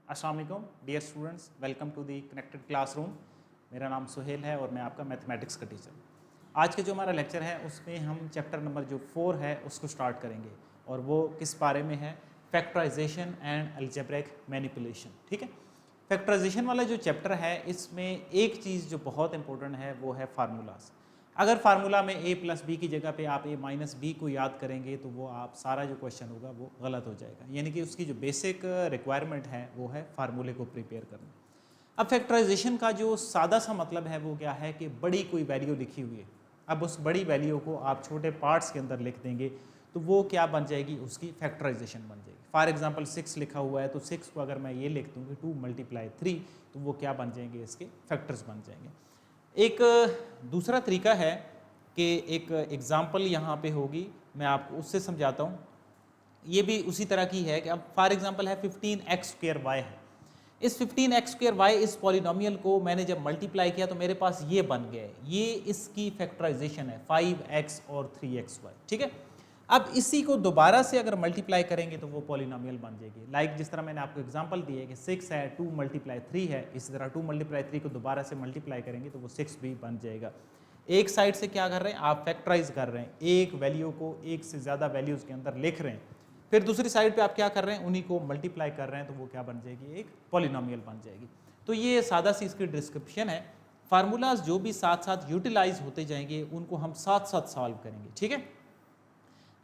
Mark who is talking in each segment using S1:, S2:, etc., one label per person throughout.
S1: अस्सलाम वालेकुम dear students, welcome to the connected classroom. मेरा नाम सुहेल है और मैं आपका मैथमेटिक्स का टीचर हूँ। आज के जो हमारा लेक्चर है उसमें हम चैप्टर नंबर जो 4 है उसको स्टार्ट करेंगे और वो किस बारे में है, फैक्टराइजेशन एंड अलजेब्रिक मैनिपुलेशन। ठीक है, फैक्टराइजेशन वाला जो चैप्टर है इसमें एक चीज़ जो बहुत इंपॉर्टेंट है वो है फार्मूलाज। अगर फार्मूला में a प्लस बी की जगह पे आप a माइनस बी को याद करेंगे तो वो आप सारा जो क्वेश्चन होगा वो गलत हो जाएगा, यानी कि उसकी जो बेसिक रिक्वायरमेंट है वो है फार्मूले को प्रिपेयर करना। अब फैक्टराइजेशन का जो सादा सा मतलब है वो क्या है कि बड़ी कोई वैल्यू लिखी हुई है, अब उस बड़ी वैल्यू को आप छोटे पार्ट्स के अंदर लिख देंगे तो वो क्या बन जाएगी, उसकी फैक्टराइजेशन बन जाएगी। फॉर एग्जांपल 6 लिखा हुआ है तो 6 को अगर मैं ये लिख दूँ कि 2 × 3 तो वो क्या बन जाएंगे, इसके फैक्टर्स बन जाएंगे। एक दूसरा तरीका है कि एक एग्जाम्पल यहाँ पे होगी, मैं आपको उससे समझाता हूँ। ये भी उसी तरह की है कि अब फॉर एग्जांपल है 15x² y है। इस 15x² y इस पॉलिनोमियल को मैंने जब मल्टीप्लाई किया तो मेरे पास ये बन गया है, ये इसकी फैक्टराइजेशन है 5x और 3xy। ठीक है, अब इसी को दोबारा से अगर मल्टीप्लाई करेंगे तो वो पॉलिनोमियल बन जाएगी। लाइक जिस तरह मैंने आपको एग्जांपल दिया है कि 6 है, 2 × 3 है, इसी तरह 2 × 3 को दोबारा से मल्टीप्लाई करेंगे तो वो 6 भी बन जाएगा। एक साइड से क्या कर रहे हैं, आप फैक्टराइज कर रहे हैं, एक वैल्यू को एक से ज़्यादा वैल्यूज़ के अंदर लिख रहे हैं, फिर दूसरी साइड पे आप क्या कर रहे हैं, उन्हीं को मल्टीप्लाई कर रहे हैं तो वो क्या बन जाएगी, एक पॉलिनोमियल बन जाएगी। तो ये सादा सी इसकी डिस्क्रिप्शन है। फार्मूलाज जो भी साथ साथ यूटिलाइज होते जाएंगे उनको हम साथ साथ सॉल्व करेंगे। ठीक है,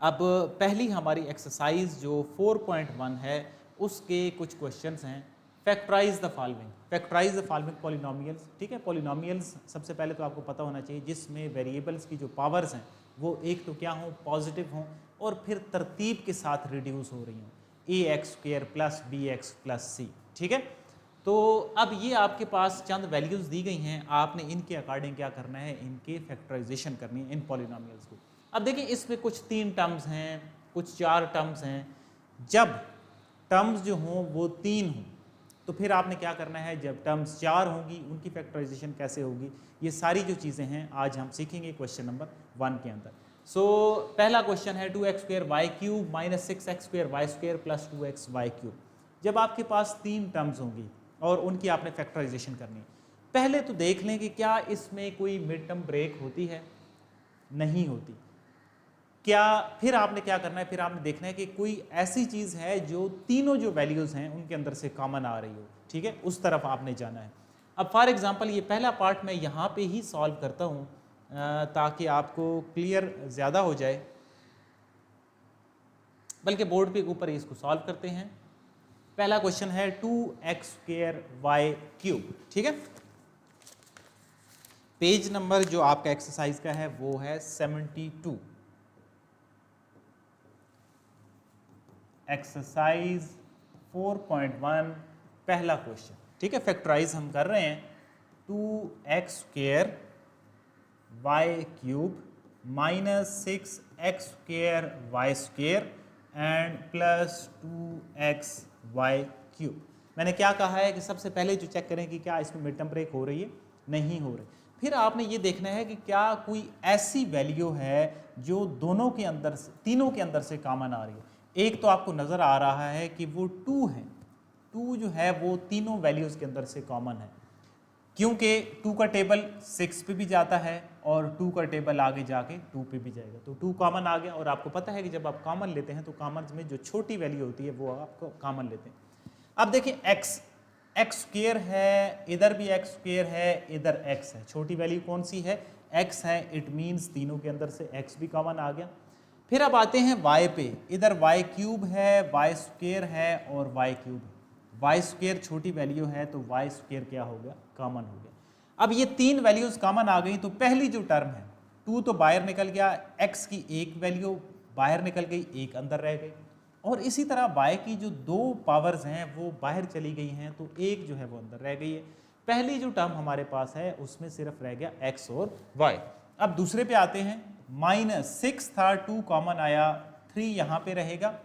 S1: अब पहली हमारी एक्सरसाइज जो 4.1 है उसके कुछ क्वेश्चंस हैं। Factorise the following polynomials. ठीक है, पॉलिनोमियल्स सबसे पहले तो आपको पता होना चाहिए जिसमें वेरिएबल्स की जो पावर्स हैं वो एक तो क्या हों, पॉजिटिव हों और फिर तरतीब के साथ रिड्यूस हो रही हों, ax² + bx + c। ठीक है, तो अब ये आपके पास चंद वैल्यूज़ दी गई हैं, आपने इनके अकॉर्डिंग क्या करना है, इनके फैक्टराइजेशन करनी है इन पॉलिनोमियल्स को। अब देखिए इसमें कुछ 3 टर्म्स हैं, कुछ 4 टर्म्स हैं। जब टर्म्स जो हों वो 3 हों तो फिर आपने क्या करना है, जब टर्म्स 4 होंगी उनकी फैक्टराइजेशन कैसे होगी, ये सारी जो चीज़ें हैं आज हम सीखेंगे क्वेश्चन नंबर 1 के अंदर। सो पहला क्वेश्चन है 2x² y³ - 6x² y² + 2xy³। जब आपके पास 3 टर्म्स होंगी और उनकी आपने फैक्टराइजेशन करनी है, पहले तो देख लें कि क्या इसमें कोई मिड टर्म ब्रेक होती है, नहीं होती। क्या फिर आपने क्या करना है, फिर आपने देखना है कि कोई ऐसी चीज़ है जो तीनों जो वैल्यूज़ हैं उनके अंदर से कॉमन आ रही हो। ठीक है, उस तरफ आपने जाना है। अब फॉर एग्जांपल ये पहला पार्ट मैं यहाँ पे ही सॉल्व करता हूँ ताकि आपको क्लियर ज़्यादा हो जाए, बल्कि बोर्ड पे ऊपर ही इसको सॉल्व करते हैं। पहला क्वेश्चन है 2x² y³। ठीक है, पेज नंबर जो आपका एक्सरसाइज का है वो है 72। एक्सरसाइज 4.1 पहला क्वेश्चन। ठीक है, फैक्टराइज हम कर रहे हैं 2x² y³ - 6x² y² and +2xy³। मैंने क्या कहा है कि सबसे पहले जो चेक करें कि क्या इसमें मिड टर्म ब्रेक हो रही है, नहीं हो रही। फिर आपने ये देखना है कि क्या कोई ऐसी वैल्यू है जो दोनों के अंदर से, तीनों के अंदर से कॉमन आ रही है। एक तो आपको नज़र आ रहा है कि वो 2 है, 2 जो है वो तीनों वैल्यूज़ के अंदर से कॉमन है, क्योंकि 2 का टेबल 6 पे भी जाता है और 2 का टेबल आगे जाके 2 पे भी जाएगा, तो 2 कॉमन आ गया। और आपको पता है कि जब आप कॉमन लेते हैं तो कॉमन में जो छोटी वैल्यू होती है वो आपको कॉमन लेते हैं। अब देखिए x² है, इधर भी x² है, इधर x है, छोटी वैल्यू कौन सी है, x है, इट मीन्स तीनों के अंदर से x भी कॉमन आ गया। फिर अब आते हैं y पे, इधर y³ है, y² है और y³ है। y² छोटी वैल्यू है तो y² क्या हो गया, कॉमन हो गया। अब ये 3 वैल्यूज कॉमन आ गई तो पहली जो टर्म है 2 तो बाहर निकल गया, x की एक वैल्यू बाहर निकल गई, एक अंदर रह गई, और इसी तरह y की जो 2 पावर्स हैं वो बाहर चली गई हैं तो एक जो है वो अंदर रह गई है। पहली जो टर्म हमारे पास है उसमें सिर्फ रह गया x और y। अब दूसरे पे आते हैं, -6 था, 2 कॉमन आया, 3 यहाँ पे रहेगा,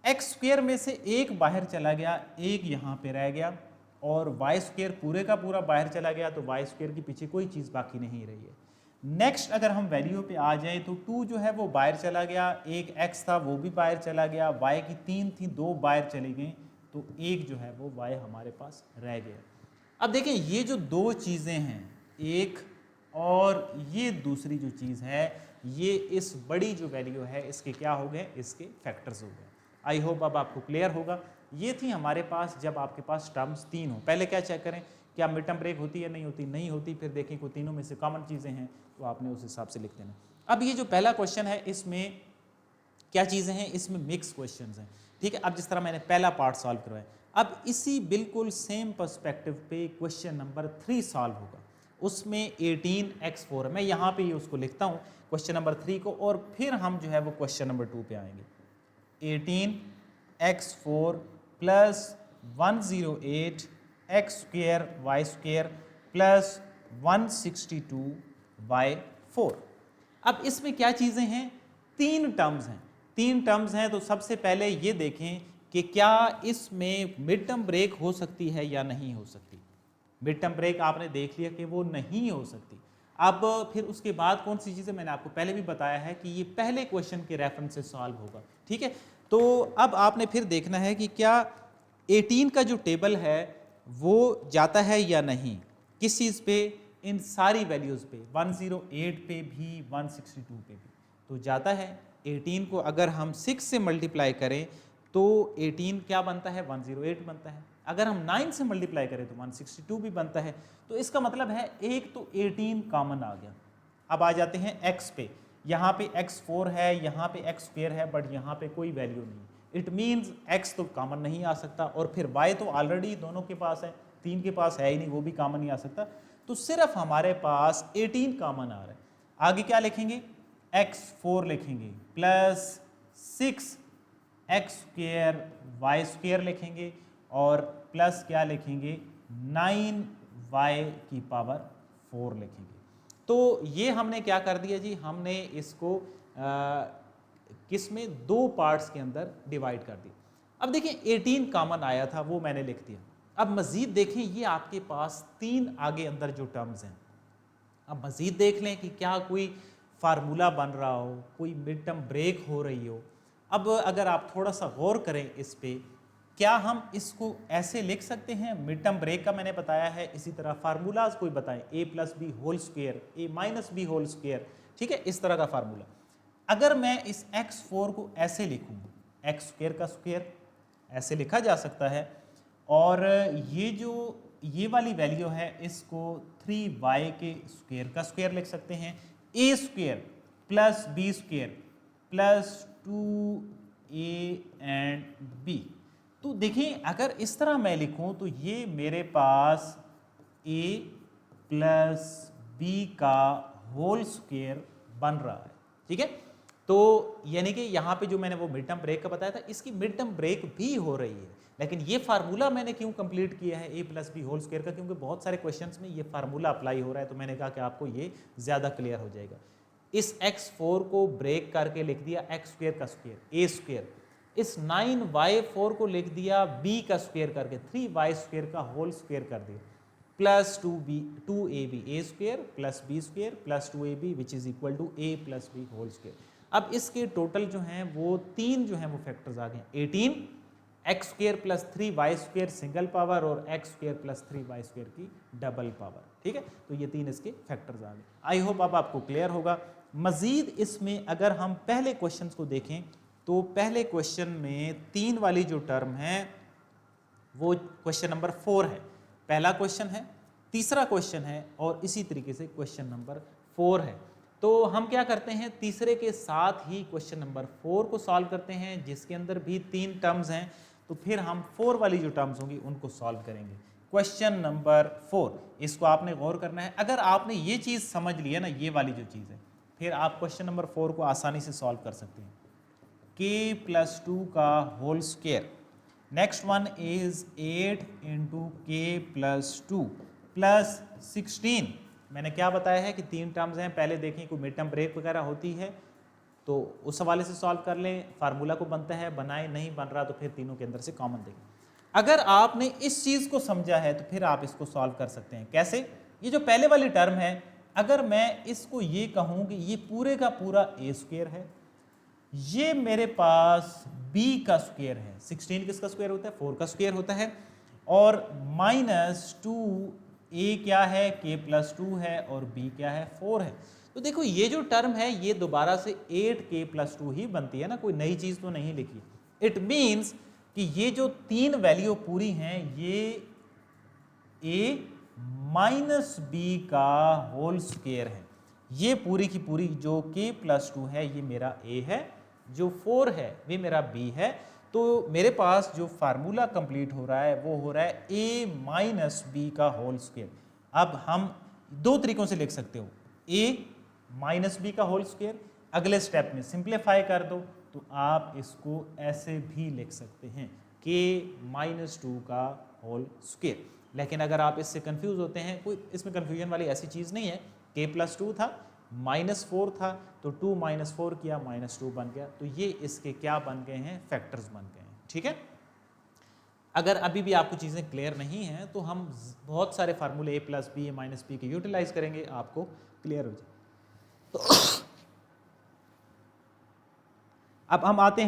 S1: x² में से एक बाहर चला गया, एक यहाँ पे रह गया, और y² पूरे का पूरा बाहर चला गया तो y² के पीछे कोई चीज़ बाकी नहीं रही है। नेक्स्ट अगर हम वैल्यू पे आ जाए तो 2 जो है वो बाहर चला गया, एक x था वो भी बाहर चला गया, y की 3 थी, 2 बाहर चली गई, तो एक जो है वो y हमारे पास रह गया। अब देखें ये जो दो चीज़ें हैं, एक और ये दूसरी जो चीज़ है, ये इस बड़ी जो वैल्यू है इसके क्या हो गए, इसके फैक्टर्स हो गए। आई होप अब आपको क्लियर होगा। ये थी हमारे पास जब आपके पास टर्म्स तीन हो। पहले क्या चेक करें, क्या मिड टर्म ब्रेक होती है, नहीं होती, नहीं होती, फिर देखें कोई तीनों में से कॉमन चीज़ें हैं तो आपने उस हिसाब से लिख देना। अब ये जो पहला क्वेश्चन है इसमें क्या चीज़ें हैं, इसमें मिक्स क्वेश्चंस हैं, ठीक है। अब जिस तरह मैंने पहला पार्ट सॉल्व करवाया, अब इसी बिल्कुल सेम पर्सपेक्टिव पे क्वेश्चन नंबर 3 सॉल्व होगा। उसमें 18x4 मैं यहाँ पे ही उसको लिखता हूँ क्वेश्चन नंबर 3 को, और फिर हम जो है वो क्वेश्चन नंबर 2 पे आएंगे। 18x4 plus 108 x square y square plus 162y4। अब इसमें क्या चीज़ें हैं, तीन टर्म्स हैं, तीन टर्म्स हैं। तो सबसे पहले ये देखें कि क्या इसमें मिड टर्म ब्रेक हो सकती है या नहीं हो सकती। मिड टर्म ब्रेक आपने देख लिया कि वो नहीं हो सकती। अब फिर उसके बाद कौन सी चीज़ें, मैंने आपको पहले भी बताया है कि ये पहले क्वेश्चन के रेफरेंस से सॉल्व होगा, ठीक है। तो अब आपने फिर देखना है कि क्या 18 का जो टेबल है वो जाता है या नहीं, किस चीज़ पे, इन सारी वैल्यूज़ पे, 108 पे भी 162 पे भी तो जाता है। 18 को अगर हम 6 से मल्टीप्लाई करें तो 18 क्या बनता है, 108 बनता है। अगर हम 9 से मल्टीप्लाई करें तो 162 भी बनता है। तो इसका मतलब है एक तो 18 कॉमन आ गया। अब आ जाते हैं x पे, यहाँ पे x4 है, यहाँ पे x स्क्वायर है, बट यहाँ पे कोई वैल्यू नहीं। इट मीन्स x तो कॉमन नहीं आ सकता, और फिर y तो ऑलरेडी दोनों के पास है, 3 के पास है ही नहीं, वो भी कॉमन नहीं आ सकता। तो सिर्फ हमारे पास 18 कॉमन आ रहा है। आगे क्या लिखेंगे, x4 लिखेंगे plus 6x square y square लिखेंगे, और प्लस क्या लिखेंगे, 9y की पावर 4 लिखेंगे। तो ये हमने क्या कर दिया जी, हमने इसको किस में, दो पार्ट्स के अंदर डिवाइड कर दिया। अब देखिए 18 कॉमन आया था, वो मैंने लिख दिया। अब मजीद देखें, ये आपके पास तीन आगे अंदर जो टर्म्स हैं, अब मजीद देख लें कि क्या कोई फार्मूला बन रहा हो, कोई मिड टर्म ब्रेक हो रही हो। अब अगर आप थोड़ा सा गौर करें इस पे, क्या हम इसको ऐसे लिख सकते हैं, मिड टर्म ब्रेक का मैंने बताया है, इसी तरह फार्मूलाज कोई बताएं, a plus b whole square, a minus b whole square, ठीक है, इस तरह का फार्मूला। अगर मैं इस x4 को ऐसे लिखूं, x स्क्वेयर का स्क्वेयर ऐसे लिखा जा सकता है, और ये जो ये वाली वैल्यू है इसको 3y के स्क्वेयर का स्क्वेयर लिख सकते हैं, a square plus b square plus 2a and b। तो देखिए अगर इस तरह मैं लिखूं तो ये मेरे पास a प्लस बी का होल स्क्वेयर बन रहा है, ठीक है। तो यानी कि यहाँ पे जो मैंने वो मिड टर्म ब्रेक का बताया था, इसकी मिड टर्म ब्रेक भी हो रही है। लेकिन ये फार्मूला मैंने क्यों कंप्लीट किया है a plus b whole square का, क्योंकि बहुत सारे क्वेश्चंस में ये फार्मूला अप्लाई हो रहा है, तो मैंने कहा कि आपको ये ज़्यादा क्लियर हो जाएगा। इस x4 को ब्रेक करके लिख दिया x स्क्वेयर का स्क्वेयर a स्क्वेयर, इस 9y4 को लिख दिया b का स्क्वेयर करके 3y स्क्वेयर का होल स्क्वेयर कर दिया, plus 2ab a square plus b square plus 2ab which is equal to a plus b whole square. अब इसके टोटल जो हैं वो तीन जो हैं वो फैक्टर्स आ गए, 18 x square plus 3y square single power और x square plus 3y square की डबल पावर, ठीक है। तो ये तीन इसके फैक्टर्स आ गए। आई होप अब आपको क्लियर होगा। मजीद इसमें अगर हम पहले क्वेश्चन को देखें तो पहले क्वेश्चन में तीन वाली जो टर्म है वो क्वेश्चन नंबर 4 है, पहला क्वेश्चन है, तीसरा क्वेश्चन है, और इसी तरीके से क्वेश्चन नंबर 4 है। तो हम क्या करते हैं, तीसरे के साथ ही क्वेश्चन नंबर 4 को सॉल्व करते हैं, जिसके अंदर भी तीन टर्म्स हैं। तो फिर हम 4 वाली जो टर्म्स होंगी उनको सॉल्व करेंगे। क्वेश्चन नंबर 4, इसको आपने गौर करना है। अगर आपने ये चीज़ समझ लिया ना, ये वाली जो चीज़ है, फिर आप क्वेश्चन नंबर 4 को आसानी से सॉल्व कर सकते हैं। k प्लस 2 का whole square, next one is 8 into k plus 2 plus 16। मैंने क्या बताया है कि तीन टर्म्स हैं, पहले देखें कोई मिड टर्म ब्रेक वगैरह होती है तो उस हवाले से सॉल्व कर लें, फार्मूला को बनता है, बनाए नहीं बन रहा तो फिर तीनों के अंदर से कॉमन देखें। अगर आपने इस चीज़ को समझा है तो फिर आप इसको सॉल्व कर सकते हैं। कैसे, ये जो पहले वाली टर्म है, अगर मैं इसको ये कहूँ कि ये पूरे का पूरा a स्क्वेयर है, ये मेरे पास b का स्क्वायर है। 16 किसका स्क्वायर होता है? 4 का स्क्वायर होता है। और -2a क्या है? k + 2 है और b क्या है? 4 है। तो देखो ये जो टर्म है ये दोबारा से 8k + 2 ही बनती है ना, कोई नई चीज तो नहीं लिखी। इट मीन्स कि ये जो तीन वैल्यू पूरी हैं ये a माइनस बी का होल स्क्वायर है। ये पूरी की पूरी जो k + 2 है ये मेरा a है, जो 4 है वे मेरा b है। तो मेरे पास जो फार्मूला कंप्लीट हो रहा है वो हो रहा है a माइनस बी का होल स्क्वायर। अब हम दो तरीकों से लिख सकते हो, a माइनस बी का होल स्क्वायर, अगले स्टेप में सिंप्लीफाई कर दो तो आप इसको ऐसे भी लिख सकते हैं k - 2 का होल स्क्वायर। लेकिन अगर आप इससे कंफ्यूज होते हैं, कोई इसमें कंफ्यूजन वाली ऐसी चीज़ नहीं है। k + 2 था, -4 था, तो 2 - 4 किया, -2 बन गया। तो ये इसके क्या बन गए हैं? फैक्टर्स बन गए हैं। ठीक है, अगर अभी भी आपको चीज़ें क्लियर नहीं हैं तो हम बहुत सारे फार्मूले a + b - b के यूटिलाइज करेंगे, आपको क्लियर हो जाए। अब हम आते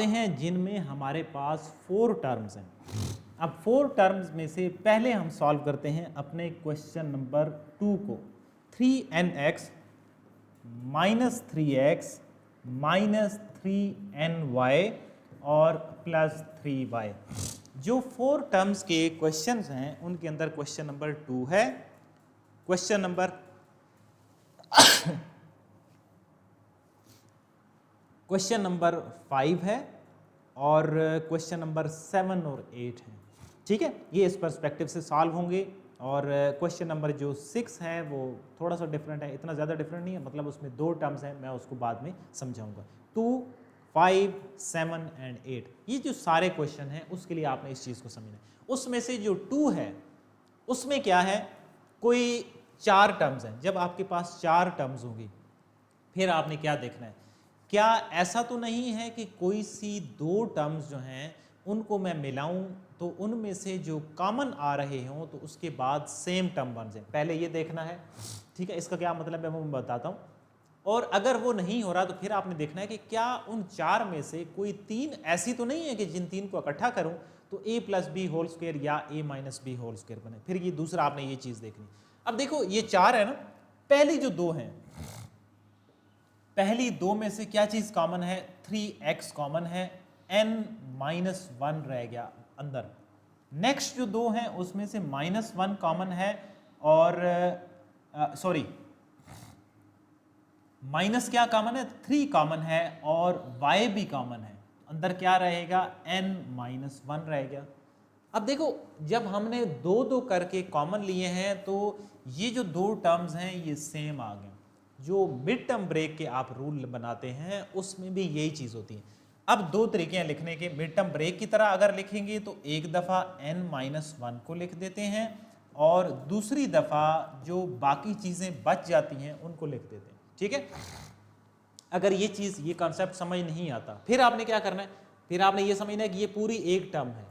S1: हैं जिनमें हमारे पास 4 टर्म्स हैं। अब 4 टर्म्स में से पहले हम सॉल्व करते हैं अपने क्वेश्चन नंबर 2 को। 3nx - 3x - 3ny और +3y। जो 4 टर्म्स के क्वेश्चंस हैं उनके अंदर क्वेश्चन नंबर 2 है, क्वेश्चन नंबर क्वेश्चन नंबर 5 है और क्वेश्चन नंबर 7 और 8 है। ठीक है, ये इस पर्सपेक्टिव से सॉल्व होंगे। और क्वेश्चन नंबर जो 6 है वो थोड़ा सा डिफरेंट है, इतना ज़्यादा डिफरेंट नहीं है, मतलब उसमें 2 टर्म्स हैं, मैं उसको बाद में समझाऊंगा। 2, 5, 7 एंड 8 ये जो सारे क्वेश्चन हैं उसके लिए आपने इस चीज़ को समझना है। उसमें से जो 2 है उसमें क्या है, कोई 4 टर्म्स हैं। जब आपके पास 4 टर्म्स होंगी फिर आपने क्या देखना है, क्या ऐसा तो नहीं है कि कोई सी 2 टर्म्स जो हैं उनको मैं मिलाऊं तो उनमें से जो कॉमन आ रहे हों तो उसके बाद सेम टर्म बन जाए, पहले ये देखना है। ठीक है, इसका क्या मतलब है मैं बताता हूँ। और अगर वो नहीं हो रहा तो फिर आपने देखना है कि क्या उन 4 में से कोई 3 ऐसी तो नहीं है कि जिन 3 को इकट्ठा करूं तो a + b होल स्क्वायर या a - b होल स्क्वायर बने। फिर ये दूसरा आपने ये चीज़ देखनी। अब देखो ये 4 है ना, पहली जो 2 हैं, पहली 2 में से क्या चीज़ कॉमन है? 3x कॉमन है, n - 1 रह गया अंदर। नेक्स्ट जो 2 हैं उसमें से -1 कॉमन है और सॉरी माइनस क्या कॉमन है? 3 कॉमन है और y भी कॉमन है। अंदर क्या रहेगा? n - 1 रह गया। अब देखो जब हमने 2 करके कॉमन लिए हैं तो ये जो 2 टर्म्स हैं ये सेम आ गए। जो मिड टर्म ब्रेक के आप रूल बनाते हैं उसमें भी यही चीज़ होती है। अब 2 तरीके हैं लिखने के। मिड टर्म ब्रेक की तरह अगर लिखेंगे तो एक दफ़ा n - 1 को लिख देते हैं और दूसरी दफ़ा जो बाकी चीज़ें बच जाती हैं उनको लिख देते हैं। ठीक है, अगर ये चीज़ ये कॉन्सेप्ट समझ नहीं आता फिर आपने क्या करना है, फिर आपने ये समझना है कि ये पूरी एक टर्म है,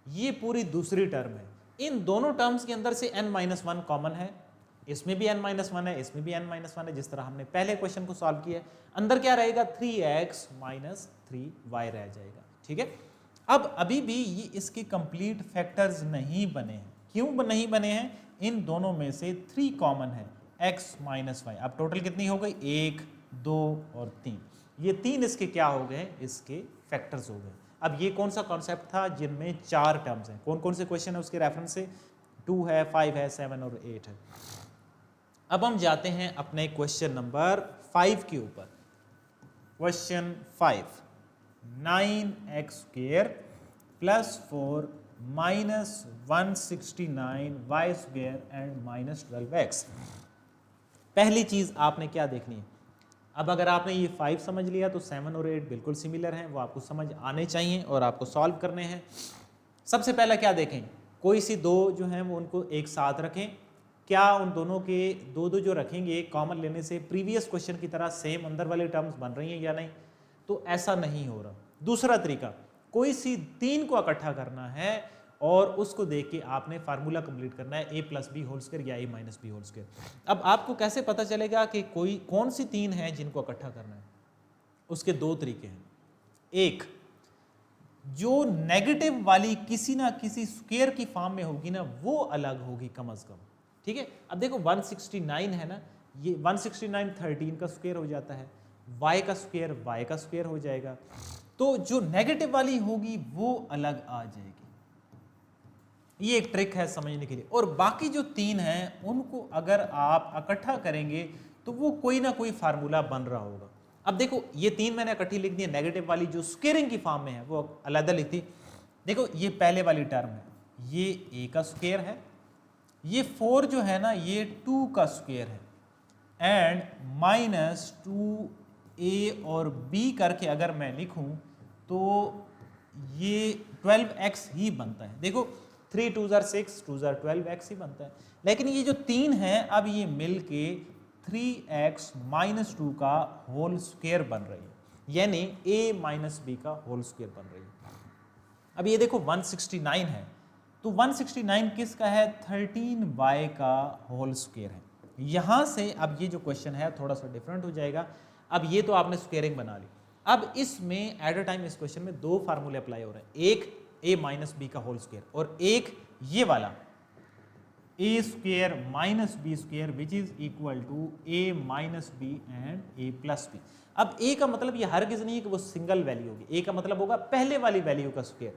S1: ये पूरी दूसरी टर्म है। इन दोनों टर्म्स के अंदर से n - 1 कॉमन है, इसमें भी n - 1 है, इसमें भी n - 1 है, जिस तरह हमने पहले क्वेश्चन को सॉल्व किया। अंदर क्या रहेगा? 3x - 3y रह जाएगा। ठीक है, अब अभी भी ये इसके कंप्लीट फैक्टर्स नहीं बने हैं। क्यों नहीं बने हैं? इन दोनों में से 3 कॉमन है, x - y। अब टोटल कितनी हो गई? 1, 2 और 3। ये 3 इसके क्या हो गए? इसके फैक्टर्स हो गए। अब ये कौन सा कॉन्सेप्ट था जिनमें 4 टर्म्स हैं? कौन कौन से क्वेश्चन है उसके रेफरेंस से? 2 है, 5 है, 7 और 8 है। अब हम जाते हैं अपने क्वेश्चन नंबर 5 के ऊपर। Question 5, 9x² + 4 - 169y² and -12x। पहली चीज आपने क्या देखनी है? अब अगर आपने ये 5 समझ लिया तो 7 और 8 बिल्कुल सिमिलर हैं, वो आपको समझ आने चाहिए और आपको सॉल्व करने हैं। सबसे पहला क्या देखें, कोई सी 2 जो हैं वो उनको एक साथ रखें। क्या उन दोनों के 2 जो रखेंगे कॉमन लेने से प्रीवियस क्वेश्चन की तरह सेम अंदर वाले टर्म्स बन रही हैं या नहीं? तो ऐसा नहीं हो रहा। दूसरा तरीका, कोई सी 3 को इकट्ठा करना है और उसको देख के आपने फार्मूला कंप्लीट करना है a plus b whole square या a minus b whole square. अब आपको कैसे पता चलेगा कि कौन सी तीन है जिनको इकट्ठा करना है? उसके दो तरीके हैं। एक, जो नेगेटिव वाली किसी ना किसी स्क्वायर की फॉर्म में होगी ना, वो अलग होगी कम अज कम, ठीक है। अब देखो 169 है ना, ये 169 13 का स्क्वायर हो जाता है, y का स्क्वायर हो जाएगा, तो जो नेगेटिव वाली होगी वो अलग आ जाएगी। ये एक ट्रिक है समझने के लिए। और बाकी जो तीन हैं उनको अगर आप इकट्ठा करेंगे तो वो कोई ना कोई फार्मूला बन रहा होगा। अब देखो ये तीन मैंने इकट्ठी लिख दी है, नेगेटिव वाली जो स्क्वायरिंग की फॉर्म में है वो अलग लिख दी। देखो ये पहले वाली टर्म है, ये a का स्क्वायर है, ये 4 जो है ना ये 2 का स्क्वायर है, एंड माइनस 2a और b करके अगर मैं लिखूं तो ये 12x ही बनता है। देखो 3 2 6 2 12x ही बनता है। लेकिन ये जो तीन है अब ये मिल के 3x माइनस 2 का होल स्क्वायर बन रही है, यानी a माइनस बी का होल स्क्वायर बन रही है। अब ये देखो 169 है, तो 169 किसका है? 13y का होल स्क्वायर है। यहां से अब ये जो क्वेश्चन है थोड़ा सा डिफरेंट हो जाएगा। अब ये तो आपने स्क्वायरिंग बना ली, अब इसमें एट अ टाइम इस क्वेश्चन में दो फार्मूले अप्लाई हो रहे हैं, एक a माइनस बी का होल स्क्वायर और एक ये वाला a square minus B square which is equal to a minus b and a plus b. अब a का मतलब ये हरगिज नहीं है कि वो सिंगल वैल्यू होगी, a का मतलब होगा पहले वाली वैल्यू का स्क्वायर।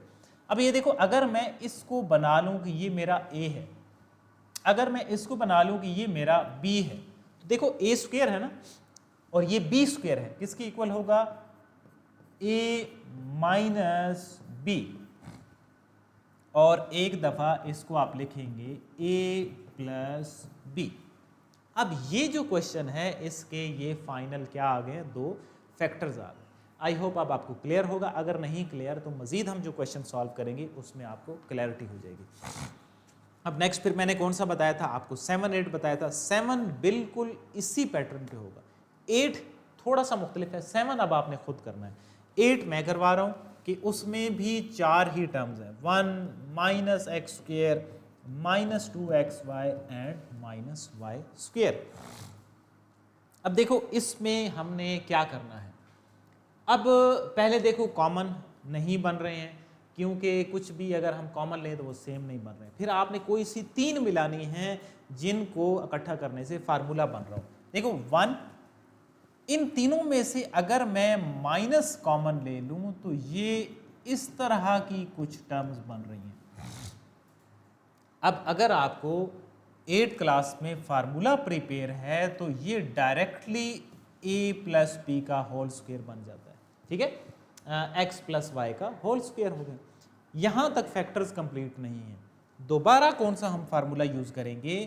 S1: अब ये देखो अगर मैं इसको बना लूं कि ये मेरा a है, अगर मैं इसको बना लूं कि ये मेरा b है, तो देखो a स्क्वायर है ना और ये b स्क्वायर है, किसके इक्वल होगा? a माइनस बी, और एक दफा इसको आप लिखेंगे a प्लस बी। अब ये जो क्वेश्चन है इसके ये फाइनल क्या आ गए? दो फैक्टर्स आ गए। आई होप अब आपको क्लियर होगा, अगर नहीं क्लियर तो मजीद हम जो क्वेश्चन सॉल्व करेंगे उसमें आपको क्लैरिटी हो जाएगी। अब नेक्स्ट फिर मैंने कौन सा बताया था आपको? 7 8 बताया था। 7 बिल्कुल इसी पैटर्न पे होगा, 8 थोड़ा सा मुख्तलिफ है, 7 अब आपने खुद करना है। 8 मैं करवा रहा हूँ कि उसमें भी 4 ही टर्म्स हैं, 1 minus x square minus 2xy and minus y square. अब देखो इसमें हमने क्या करना है? अब पहले देखो कॉमन नहीं बन रहे हैं, क्योंकि कुछ भी अगर हम कॉमन लें तो वो सेम नहीं बन रहे हैं। फिर आपने कोई सी तीन मिलानी है जिनको इकट्ठा करने से फार्मूला बन रहा हो। देखो 1, इन तीनों में से अगर मैं माइनस कॉमन ले लूं तो ये इस तरह की कुछ टर्म्स बन रही हैं। अब अगर आपको 8th क्लास में फार्मूला प्रिपेयर है तो ये डायरेक्टली a प्लस बी का होल स्क्वायर बन जाता है, ठीक है, x प्लस वाई का होल स्क्वायर हो गया। यहां तक फैक्टर्स कंप्लीट नहीं है, दोबारा कौन सा हम फार्मूला यूज करेंगे?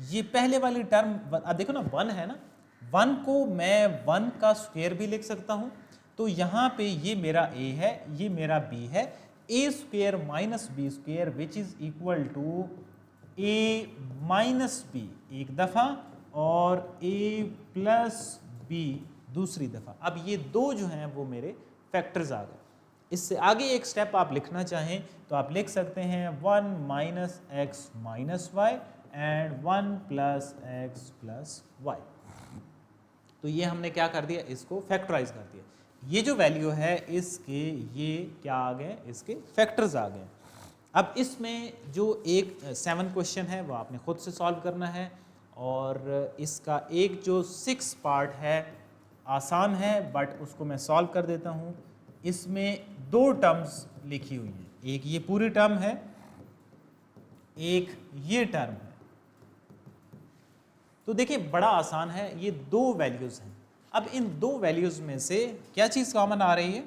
S1: ये पहले वाली टर्म, अब देखो ना 1 है ना, 1 को मैं 1 का स्क्वायर भी लिख सकता हूं, तो यहां पे ये मेरा a है, ये मेरा b है, a square minus B square which is equal to a minus b एक दफा और a प्लस बी दूसरी दफा। अब ये दो जो हैं वो मेरे फैक्टर्स आ गए। इससे आगे एक स्टेप आप लिखना चाहें तो आप लिख सकते हैं 1 minus x minus y and 1 plus x plus y. तो ये हमने क्या कर दिया? इसको फैक्टराइज कर दिया। ये जो वैल्यू है इसके ये क्या आ गए? इसके फैक्टर्स आ गए। अब इसमें जो एक 7 क्वेश्चन है वो आपने खुद से सॉल्व करना है, और इसका एक जो 6 पार्ट है आसान है बट उसको मैं सॉल्व कर देता हूँ। इसमें 2 टर्म्स लिखी हुई हैं, एक ये पूरी टर्म है, एक ये टर्म है। तो देखिए बड़ा आसान है, ये 2 वैल्यूज़ हैं। अब इन 2 वैल्यूज़ में से क्या चीज़ कॉमन आ रही है?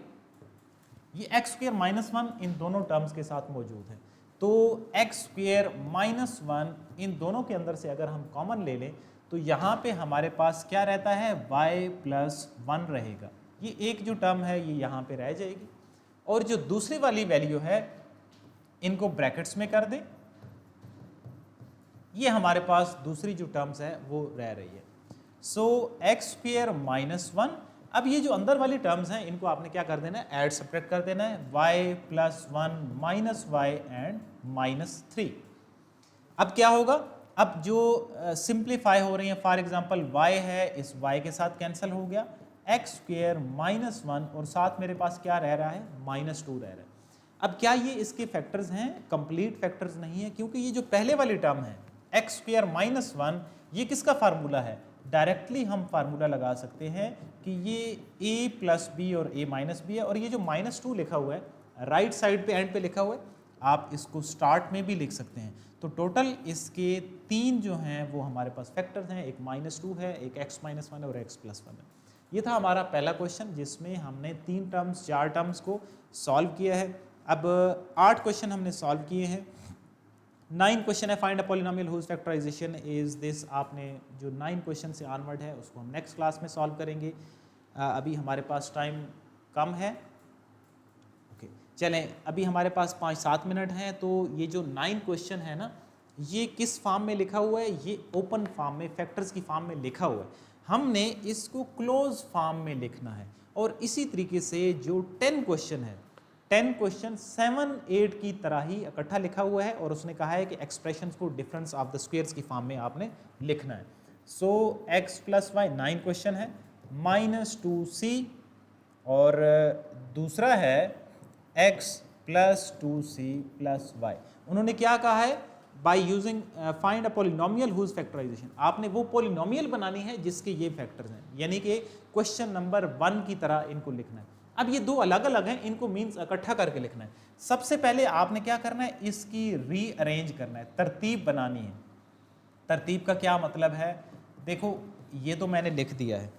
S1: ये एक्स स्क्वायर माइनस 1 इन दोनों टर्म्स के साथ मौजूद है। तो एक्स स्क्वायर माइनस 1 इन दोनों के अंदर से अगर हम कॉमन ले लें तो यहाँ पे हमारे पास क्या रहता है? y प्लस 1 रहेगा। ये एक जो टर्म है ये यहाँ पे रह जाएगी, और जो दूसरी वाली वैल्यू है इनको ब्रैकेट्स में कर दें, ये हमारे पास दूसरी जो टर्म्स है वो रह रही है। सो एक्स स्क्वायर माइनस 1 अब ये जो अंदर वाली टर्म्स हैं इनको आपने क्या कर देना है, ऐड सब्ट्रैक्ट कर देना है, y plus 1 minus y and minus 3। अब क्या होगा, अब जो सिंप्लीफाई हो रही है, फॉर एग्जांपल y है, इस y के साथ कैंसिल हो गया, एक्स स्क्वेयर माइनस 1 और साथ मेरे पास क्या रह रहा है, माइनस 2 रह रहा है। अब क्या ये इसके फैक्टर्स हैं, कंप्लीट फैक्टर्स नहीं है, क्योंकि ये जो पहले वाली टर्म है एक्स स्क्वेयर माइनस 1, ये किसका फार्मूला है, डायरेक्टली हम फार्मूला लगा सकते हैं कि ये a प्लस बी और a माइनस बी है, और ये जो माइनस 2 लिखा हुआ है राइट साइड पे एंड पे लिखा हुआ है, आप इसको स्टार्ट में भी लिख सकते हैं। तो टोटल इसके 3 जो हैं वो हमारे पास फैक्टर्स हैं, एक माइनस 2 है, एक x माइनस 1 और x प्लस 1 है। ये था हमारा पहला क्वेश्चन जिसमें हमने 4 टर्म्स को सॉल्व किया है। अब 8 क्वेश्चन हमने सॉल्व किए हैं। 9 क्वेश्चन है, find a polynomial whose factorisation is this. आपने जो 9 क्वेश्चन से ऑनवर्ड है उसको हम नेक्स्ट क्लास में सॉल्व करेंगे। अभी हमारे पास टाइम कम है, ओके चलें, अभी हमारे पास 5-7 मिनट हैं। तो ये जो 9 क्वेश्चन है ना, ये किस फॉर्म में लिखा हुआ है, ये ओपन फॉर्म में, फैक्टर्स की फॉर्म में लिखा हुआ है। हमने इसको क्लोज फॉर्म में लिखना है। और इसी तरीके से जो 10 क्वेश्चन है, 10 क्वेश्चन 7-8 की तरह ही इकट्ठा लिखा हुआ है, और उसने कहा है कि एक्सप्रेशंस को डिफरेंस ऑफ द स्क्वायर्स की फॉर्म में आपने लिखना है। सो x प्लस वाई 9 क्वेश्चन है, माइनस 2c, और दूसरा है x plus 2c plus Y. उन्होंने क्या कहा है, by using find a polynomial whose factorisation. आपने वो पॉलिनोमियल बनानी है जिसके ये फैक्टर्स हैं, यानी कि क्वेश्चन नंबर 1 की तरह इनको लिखना है। अब ये 2 अलग अलग हैं, इनको मीन्स इकट्ठा करके लिखना है। सबसे पहले आपने क्या करना है, इसकी रीअरेंज करना है, तरतीब बनानी है। तरतीब का क्या मतलब है, देखो ये तो मैंने लिख दिया है,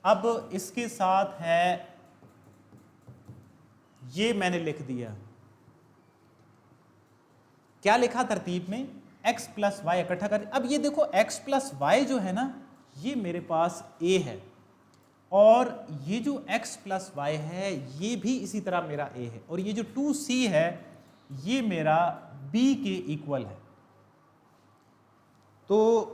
S1: अब इसके साथ है ये मैंने लिख दिया, क्या लिखा तरतीब में, x प्लस वाई इकट्ठा कर। अब ये देखो x प्लस वाई जो है ना, ये मेरे पास a है, और ये जो x प्लस वाई है ये भी इसी तरह मेरा a है, और ये जो 2c है ये मेरा b के इक्वल है। तो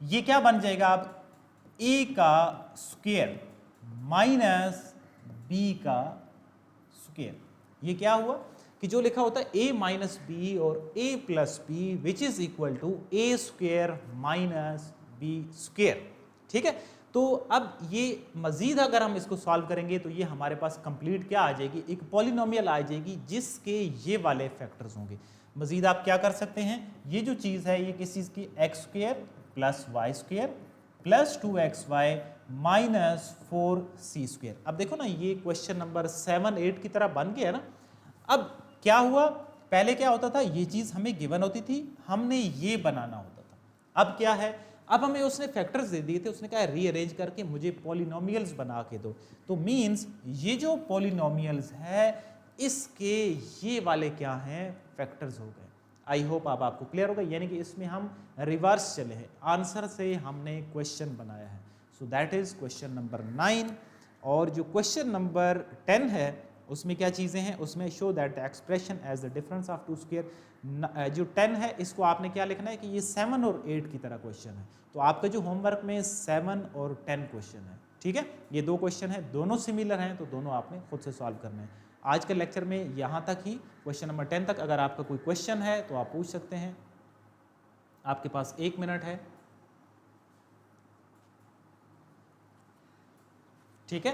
S1: ये क्या बन जाएगा, अब a का स्क्वायर माइनस b का स्क्वायर। ये क्या हुआ कि जो लिखा होता है a माइनस बी और a plus b which is equal to a square minus b square. ठीक है, तो अब ये मजीद अगर हम इसको सॉल्व करेंगे तो ये हमारे पास कंप्लीट क्या आ जाएगी, एक पॉलिनोमियल आ जाएगी जिसके ये वाले फैक्टर्स होंगे। मजीद आप क्या कर सकते हैं, ये जो चीज़ है ये किस चीज़ की, x square plus y square plus 2xy minus 4c square. अब देखो ना, ये क्वेश्चन नंबर 7-8 की तरह बन गया ना। अब क्या हुआ, पहले क्या होता था, ये चीज़ हमें गिवन होती थी, हमने ये बनाना होता था। अब क्या है, अब हमें उसने फैक्टर्स दे दिए थे, उसने कहा रीअरेंज करके मुझे पॉलिनोमियल्स बना के दो। तो मींस ये जो पॉलिनोमियल्स है इसके ये वाले क्या हैं, फैक्टर्स हो गए। आई होप अब आपको क्लियर होगा, यानी कि इसमें हम रिवर्स चले हैं, आंसर से हमने क्वेश्चन बनाया है। So that is question number 9। और जो क्वेश्चन नंबर 10 है उसमें क्या चीज़ें हैं, उसमें show that the expression as the difference of 2 square. जो 10 है इसको आपने क्या लिखना है कि ये 7 और 8 की तरह क्वेश्चन है। तो आपका जो होमवर्क में 7 और 10 क्वेश्चन है, ठीक है, ये 2 क्वेश्चन है, दोनों सिमिलर हैं, तो दोनों आपने खुद से सॉल्व करने हैं। आज के लेक्चर में यहाँ तक ही, क्वेश्चन नंबर 10 तक। अगर आपका कोई क्वेश्चन है तो आप पूछ सकते हैं, आपके पास 1 मिनट है, ठीक है।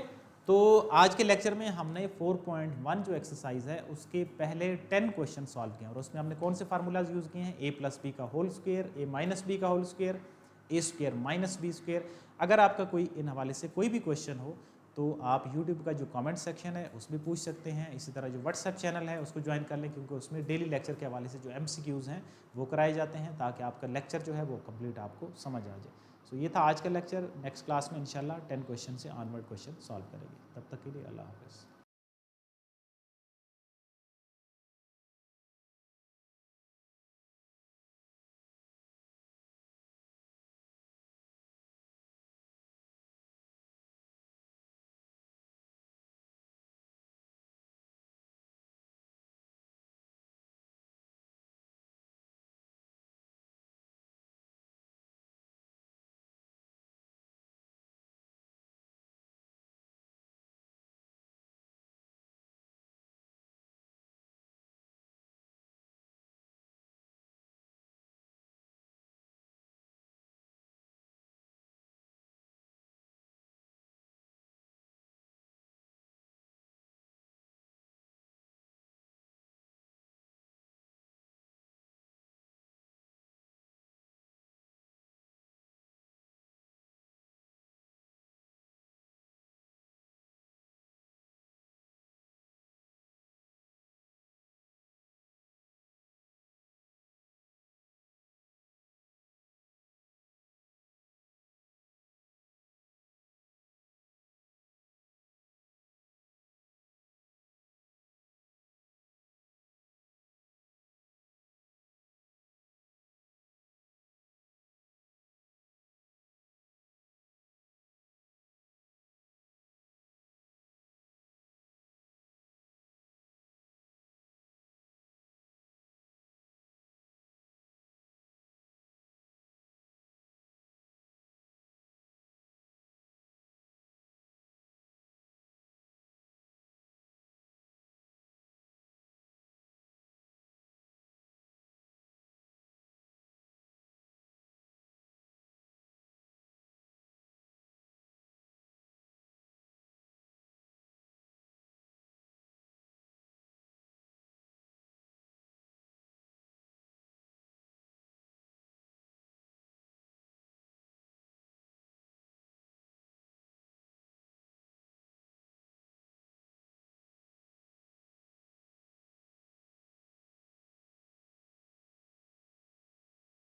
S1: तो आज के लेक्चर में हमने 4.1 जो एक्सरसाइज है उसके पहले 10 क्वेश्चन सॉल्व किए, और उसमें हमने कौन से फार्मूलाज यूज़ किए हैं, a प्लस बी का whole square, a minus B का whole square, a square minus B square. अगर आपका कोई इन हवाले से कोई भी क्वेश्चन हो तो आप YouTube का जो कमेंट सेक्शन है उसमें पूछ सकते हैं। इसी तरह जो व्हाट्सएप चैनल है उसको ज्वाइन कर लें, क्योंकि उसमें डेली लेक्चर के हवाले से जो MCQs हैं वो कराए जाते हैं, ताकि आपका लेक्चर जो है वो कंप्लीट आपको समझ आ जाए। सो ये था आज का लेक्चर। नेक्स्ट क्लास में इंशाल्लाह 10 क्वेश्चन से ऑनवर्ड क्वेश्चन सॉल्व करेंगे। तब तक के लिए अल्लाह हाफ़िज़।